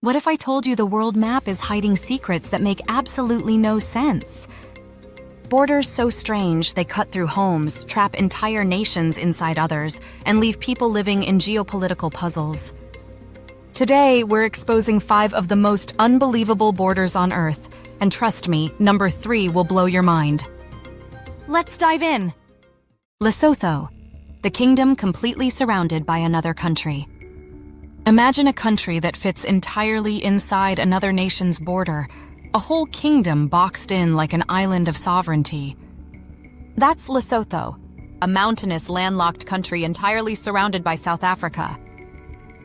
What if I told you the world map is hiding secrets that make absolutely no sense? Borders so strange they cut through homes, trap entire nations inside others, and leave people living in geopolitical puzzles. Today, we're exposing 5 of the most unbelievable borders on Earth, and trust me, number 3 will blow your mind. Let's dive in. Lesotho, the kingdom completely surrounded by another country. Imagine a country that fits entirely inside another nation's border, a whole kingdom boxed in like an island of sovereignty. That's Lesotho, a mountainous, landlocked country entirely surrounded by South Africa.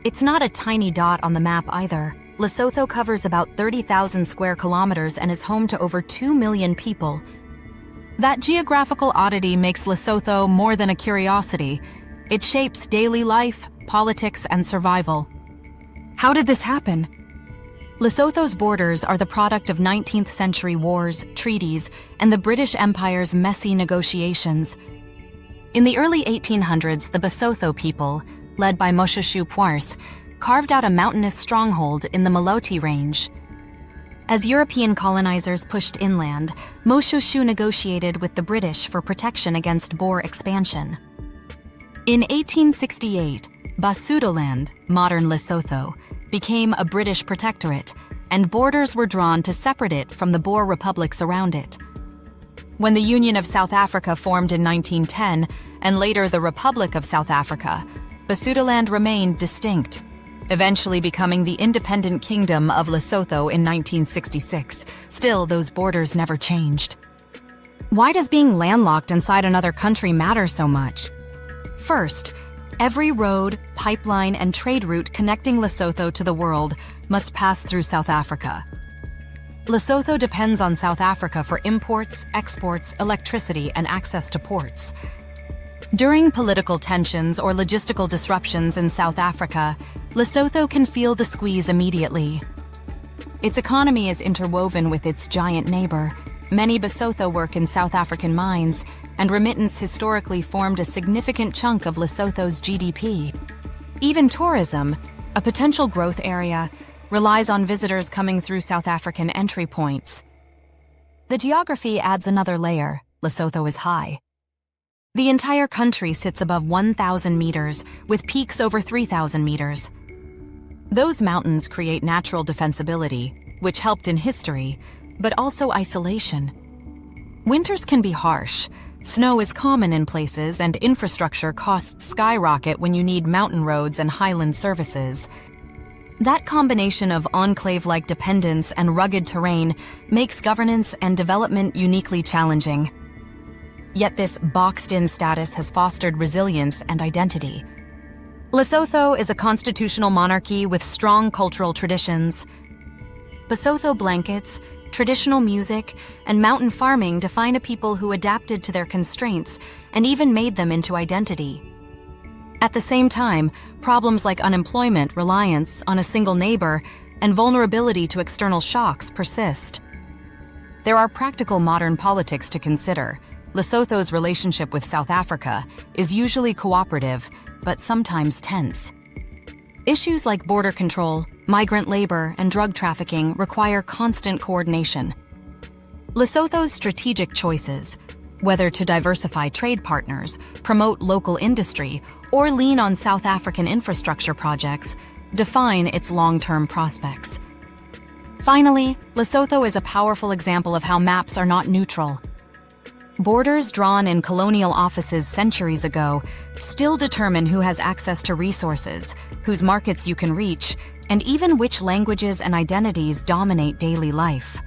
It's not a tiny dot on the map either. Lesotho covers about 30,000 square kilometers and is home to over 2 million people. That geographical oddity makes Lesotho more than a curiosity. It shapes daily life, politics, and survival. How did this happen? Lesotho's borders are the product of 19th century wars, treaties, and the British Empire's messy negotiations. In the early 1800s, the Basotho people, led by Moshoeshoe Pwars, carved out a mountainous stronghold in the Maloti Range. As European colonizers pushed inland, Moshoeshoe negotiated with the British for protection against Boer expansion. In 1868, Basutoland, modern Lesotho, became a British protectorate, and borders were drawn to separate it from the Boer republics around it. When the Union of South Africa formed in 1910, and later the Republic of South Africa, Basutoland remained distinct, eventually becoming the independent kingdom of Lesotho in 1966. Still, those borders never changed. Why does being landlocked inside another country matter so much? First, every road, pipeline, and trade route connecting Lesotho to the world must pass through South Africa. Lesotho depends on South Africa for imports, exports, electricity, and access to ports. During political tensions or logistical disruptions in South Africa, Lesotho can feel the squeeze immediately. Its economy is interwoven with its giant neighbor. Many Basotho work in South African mines, and remittance historically formed a significant chunk of Lesotho's GDP. Even tourism, a potential growth area, relies on visitors coming through South African entry points. The geography adds another layer. Lesotho is high. The entire country sits above 1,000 meters, with peaks over 3,000 meters. Those mountains create natural defensibility, which helped in history, but also isolation. Winters can be harsh. Snow is common in places, and infrastructure costs skyrocket when you need mountain roads and highland services. That combination of enclave-like dependence and rugged terrain makes governance and development uniquely challenging. Yet this boxed-in status has fostered resilience and identity. Lesotho is a constitutional monarchy with strong cultural traditions. Basotho blankets, traditional music, and mountain farming define a people who adapted to their constraints and even made them into identity. At the same time, problems like unemployment, reliance on a single neighbor, and vulnerability to external shocks persist. There are practical modern politics to consider. Lesotho's relationship with South Africa is usually cooperative, but sometimes tense. Issues like border control, migrant labor, and drug trafficking require constant coordination. Lesotho's strategic choices, whether to diversify trade partners, promote local industry, or lean on South African infrastructure projects, define its long-term prospects. Finally, Lesotho is a powerful example of how maps are not neutral. Borders drawn in colonial offices centuries ago still determine who has access to resources, whose markets you can reach, and even which languages and identities dominate daily life.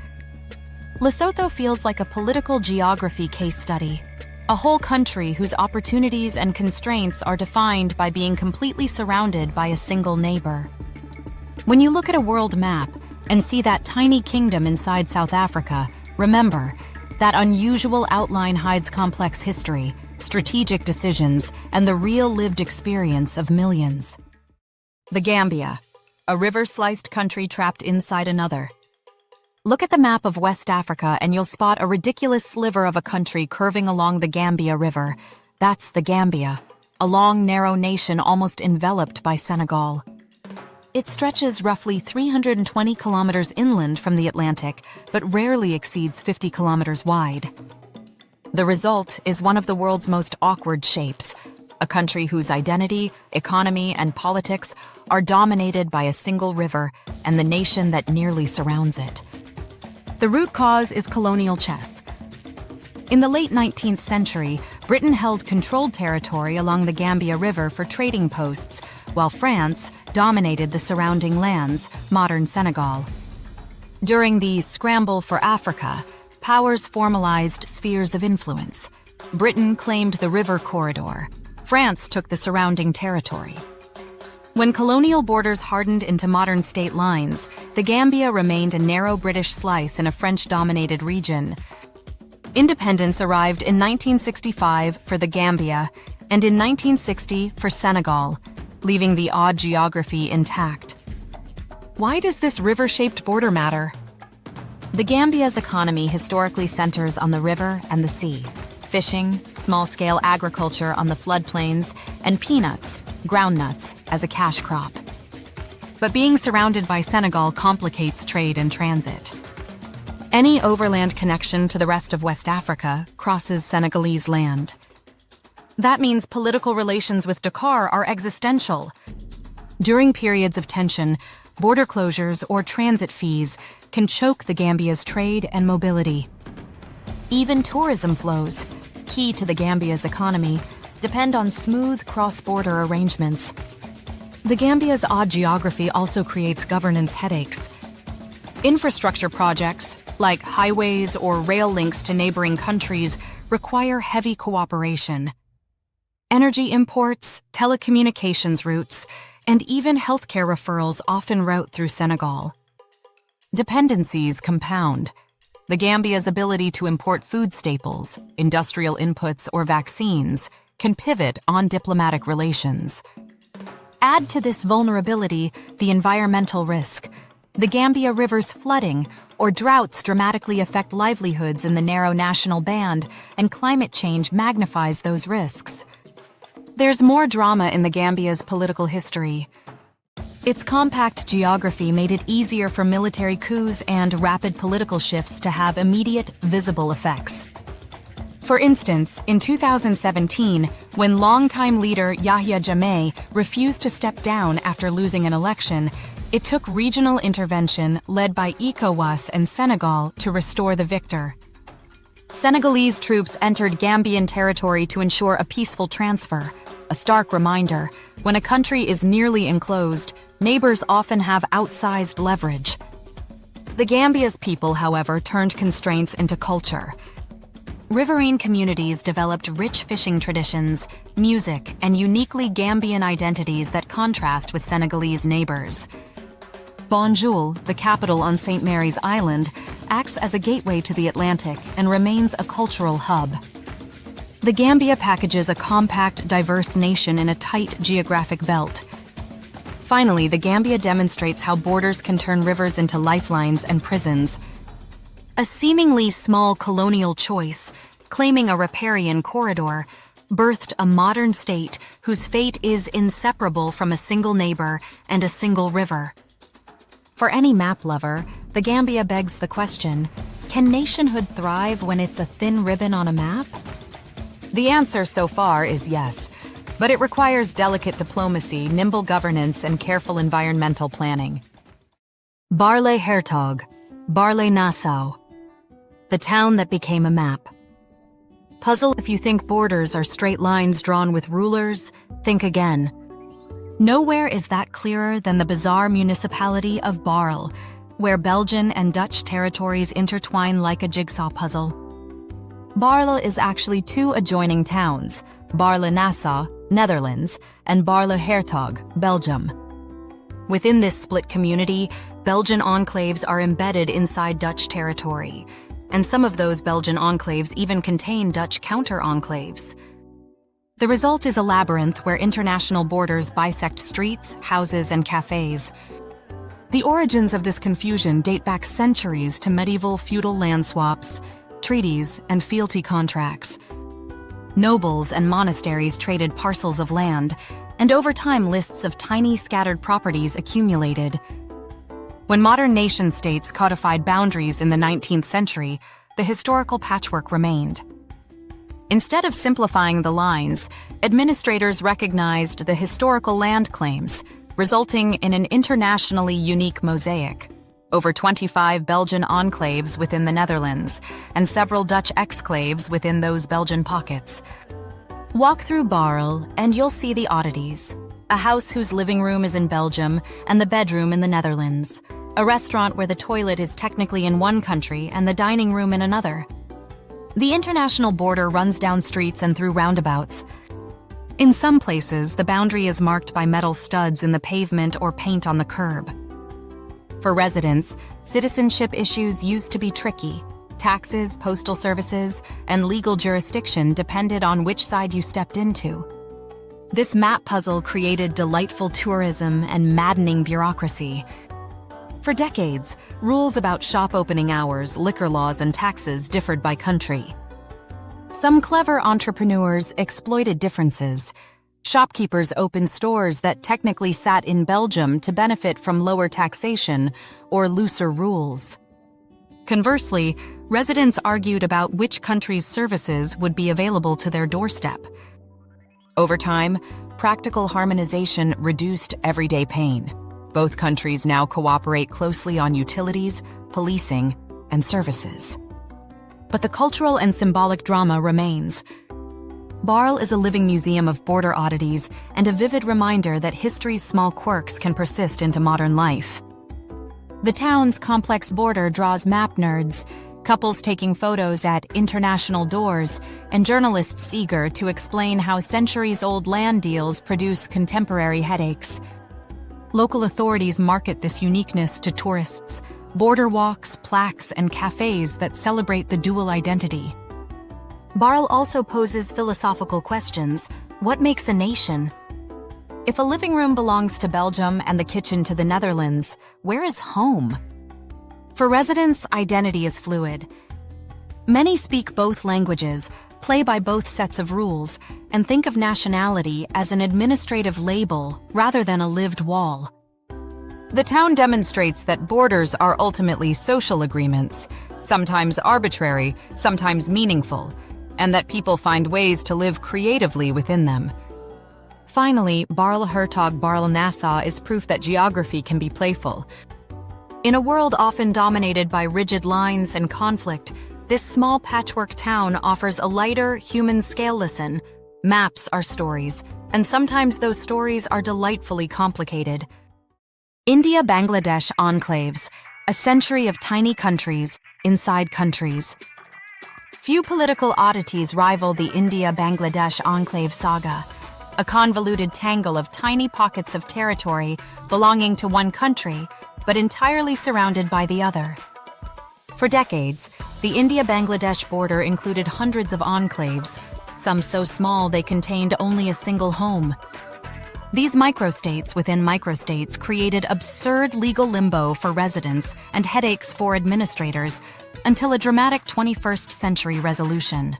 Lesotho feels like a political geography case study, a whole country whose opportunities and constraints are defined by being completely surrounded by a single neighbor. When you look at a world map and see that tiny kingdom inside South Africa, remember, that unusual outline hides complex history, strategic decisions, and the real lived experience of millions. The Gambia, a river-sliced country trapped inside another. Look at the map of West Africa and you'll spot a ridiculous sliver of a country curving along the Gambia River. That's the Gambia, a long, narrow nation almost enveloped by Senegal. It stretches roughly 320 kilometers inland from the Atlantic, but rarely exceeds 50 kilometers wide. The result is one of the world's most awkward shapes, a country whose identity, economy, and politics are dominated by a single river and the nation that nearly surrounds it. The root cause is colonial chess. In the late 19th century, Britain held controlled territory along the Gambia River for trading posts, while France dominated the surrounding lands, modern Senegal. During the Scramble for Africa, powers formalized spheres of influence. Britain claimed the river corridor. France took the surrounding territory. When colonial borders hardened into modern state lines, the Gambia remained a narrow British slice in a French-dominated region. Independence arrived in 1965 for the Gambia and in 1960 for Senegal, leaving the odd geography intact. Why does this river-shaped border matter? The Gambia's economy historically centers on the river and the sea. Fishing, small-scale agriculture on the floodplains, and peanuts, groundnuts, as a cash crop. But being surrounded by Senegal complicates trade and transit. Any overland connection to the rest of West Africa crosses Senegalese land. That means political relations with Dakar are existential. During periods of tension, border closures or transit fees can choke the Gambia's trade and mobility. Even tourism flows, key to the Gambia's economy, depend on smooth cross-border arrangements. The Gambia's odd geography also creates governance headaches. Infrastructure projects, like highways or rail links to neighboring countries, require heavy cooperation. Energy imports, telecommunications routes, and even healthcare referrals often route through Senegal. Dependencies compound. The Gambia's ability to import food staples, industrial inputs, or vaccines can pivot on diplomatic relations. Add to this vulnerability the environmental risk. The Gambia River's flooding or droughts dramatically affect livelihoods in the narrow national band, and climate change magnifies those risks. There's more drama in the Gambia's political history. Its compact geography made it easier for military coups and rapid political shifts to have immediate, visible effects. For instance, in 2017, when longtime leader Yahya Jammeh refused to step down after losing an election, it took regional intervention led by ECOWAS and Senegal to restore the victor. Senegalese troops entered Gambian territory to ensure a peaceful transfer, a stark reminder, when a country is nearly enclosed, neighbors often have outsized leverage. The Gambia's people, however, turned constraints into culture. Riverine communities developed rich fishing traditions, music, and uniquely Gambian identities that contrast with Senegalese neighbors. Banjul, the capital on St. Mary's Island, acts as a gateway to the Atlantic and remains a cultural hub. The Gambia packages a compact, diverse nation in a tight geographic belt. Finally, the Gambia demonstrates how borders can turn rivers into lifelines and prisons. A seemingly small colonial choice, claiming a riparian corridor, birthed a modern state whose fate is inseparable from a single neighbor and a single river. For any map lover, the Gambia begs the question, can nationhood thrive when it's a thin ribbon on a map? The answer so far is yes, but it requires delicate diplomacy, nimble governance, and careful environmental planning. Barle Hertog, Barle Nassau, the town that became a map. Puzzle if you think borders are straight lines drawn with rulers, think again. Nowhere is that clearer than the bizarre municipality of Barle, where Belgian and Dutch territories intertwine like a jigsaw puzzle. Barle is actually two adjoining towns, Barle-Nassau, Netherlands, and Barle-Hertog, Belgium. Within this split community, Belgian enclaves are embedded inside Dutch territory, and some of those Belgian enclaves even contain Dutch counter-enclaves. The result is a labyrinth where international borders bisect streets, houses, and cafes. The origins of this confusion date back centuries to medieval feudal land swaps, treaties, and fealty contracts. Nobles and monasteries traded parcels of land, and over time lists of tiny scattered properties accumulated. When modern nation-states codified boundaries in the 19th century, the historical patchwork remained. Instead of simplifying the lines, administrators recognized the historical land claims, resulting in an internationally unique mosaic. Over 25 Belgian enclaves within the Netherlands, and several Dutch exclaves within those Belgian pockets. Walk through Barl, and you'll see the oddities. A house whose living room is in Belgium and the bedroom in the Netherlands. A restaurant where the toilet is technically in one country and the dining room in another. The international border runs down streets and through roundabouts. In some places, the boundary is marked by metal studs in the pavement or paint on the curb. For residents, citizenship issues used to be tricky. Taxes, postal services, and legal jurisdiction depended on which side you stepped into. This map puzzle created delightful tourism and maddening bureaucracy. For decades, rules about shop opening hours, liquor laws, and taxes differed by country. Some clever entrepreneurs exploited differences. Shopkeepers opened stores that technically sat in Belgium to benefit from lower taxation or looser rules. Conversely, residents argued about which country's services would be available to their doorstep. Over time, practical harmonization reduced everyday pain. Both countries now cooperate closely on utilities, policing, and services. But the cultural and symbolic drama remains. Barl is a living museum of border oddities and a vivid reminder that history's small quirks can persist into modern life. The town's complex border draws map nerds, couples taking photos at international doors, and journalists eager to explain how centuries-old land deals produce contemporary headaches. Local authorities market this uniqueness to tourists, border walks, plaques, and cafes that celebrate the dual identity. Barl also poses philosophical questions. What makes a nation? If a living room belongs to Belgium and the kitchen to the Netherlands, where is home? For residents, identity is fluid. Many speak both languages, play by both sets of rules, and think of nationality as an administrative label rather than a lived wall. The town demonstrates that borders are ultimately social agreements, sometimes arbitrary, sometimes meaningful, and that people find ways to live creatively within them. Finally, Barl-Hertog-Barl-Nassau is proof that geography can be playful. In a world often dominated by rigid lines and conflict, this small patchwork town offers a lighter, human-scale listen. Maps are stories, and sometimes those stories are delightfully complicated. India-Bangladesh enclaves, a century of tiny countries inside countries. Few political oddities rival the India-Bangladesh enclave saga, a convoluted tangle of tiny pockets of territory belonging to one country, but entirely surrounded by the other. For decades, the India-Bangladesh border included hundreds of enclaves, some so small they contained only a single home. These microstates within microstates created absurd legal limbo for residents and headaches for administrators until a dramatic 21st century resolution.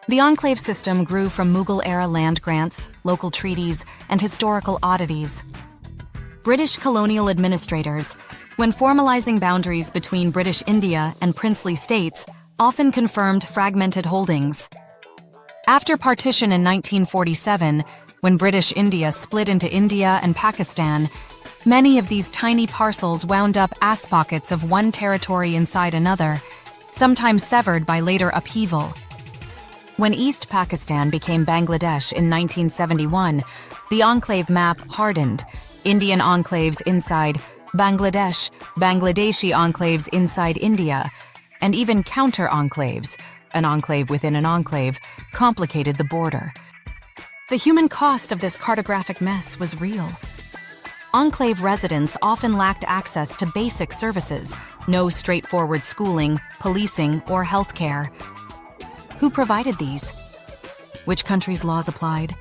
The enclave system grew from Mughal-era land grants, local treaties, and historical oddities. British colonial administrators, when formalizing boundaries between British India and princely states, often confirmed fragmented holdings. After partition in 1947, when British India split into India and Pakistan, many of these tiny parcels wound up as pockets of one territory inside another, sometimes severed by later upheaval. When East Pakistan became Bangladesh in 1971, the enclave map hardened, Indian enclaves inside Bangladesh, Bangladeshi enclaves inside India, and even counter-enclaves, an enclave within an enclave, complicated the border. The human cost of this cartographic mess was real. Enclave residents often lacked access to basic services, no straightforward schooling, policing, or healthcare. Who provided these? Which country's laws applied?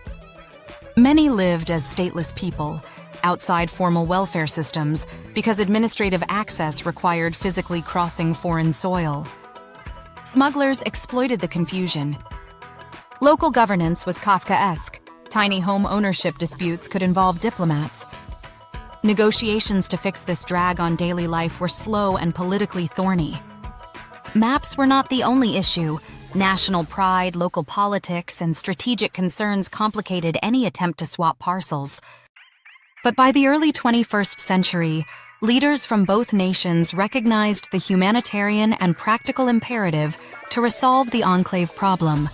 Many lived as stateless people, outside formal welfare systems, because administrative access required physically crossing foreign soil. Smugglers exploited the confusion. Local governance was Kafkaesque. Tiny home ownership disputes could involve diplomats. Negotiations to fix this drag on daily life were slow and politically thorny. Maps were not the only issue. National pride, local politics, and strategic concerns complicated any attempt to swap parcels. But by the early 21st century, leaders from both nations recognized the humanitarian and practical imperative to resolve the enclave problem.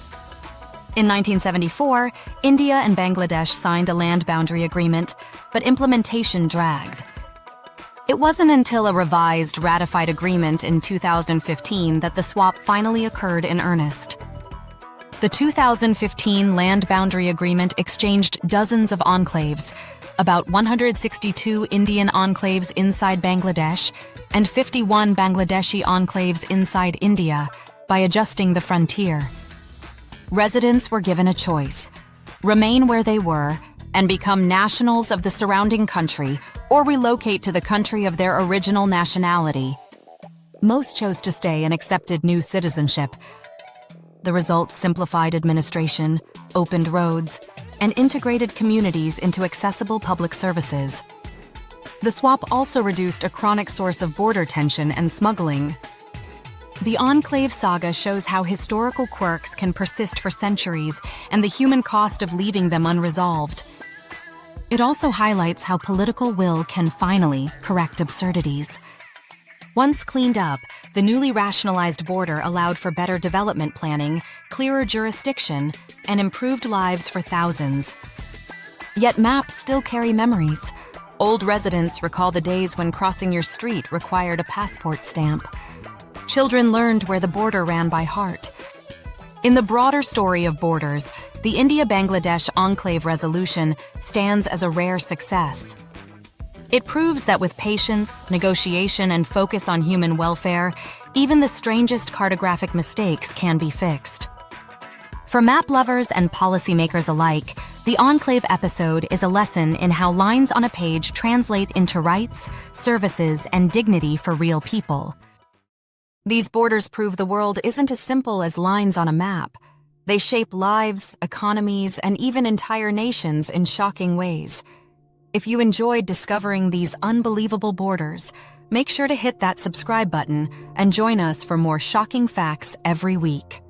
In 1974, India and Bangladesh signed a land boundary agreement, but implementation dragged. It wasn't until a revised, ratified agreement in 2015 that the swap finally occurred in earnest. The 2015 Land Boundary Agreement exchanged dozens of enclaves, about 162 Indian enclaves inside Bangladesh and 51 Bangladeshi enclaves inside India, by adjusting the frontier. Residents were given a choice: remain where they were and become nationals of the surrounding country, or relocate to the country of their original nationality. Most chose to stay and accepted new citizenship. The result simplified administration, opened roads, and integrated communities into accessible public services. The swap also reduced a chronic source of border tension and smuggling. The Enclave saga shows how historical quirks can persist for centuries and the human cost of leaving them unresolved. It also highlights how political will can finally correct absurdities. Once cleaned up, the newly rationalized border allowed for better development planning, clearer jurisdiction, and improved lives for thousands. Yet maps still carry memories. Old residents recall the days when crossing your street required a passport stamp. Children learned where the border ran by heart. In the broader story of borders, the India-Bangladesh enclave resolution stands as a rare success. It proves that with patience, negotiation, and focus on human welfare, even the strangest cartographic mistakes can be fixed. For map lovers and policymakers alike, the Enclave episode is a lesson in how lines on a page translate into rights, services, and dignity for real people. These borders prove the world isn't as simple as lines on a map. They shape lives, economies, and even entire nations in shocking ways. If you enjoyed discovering these unbelievable borders, make sure to hit that subscribe button and join us for more shocking facts every week.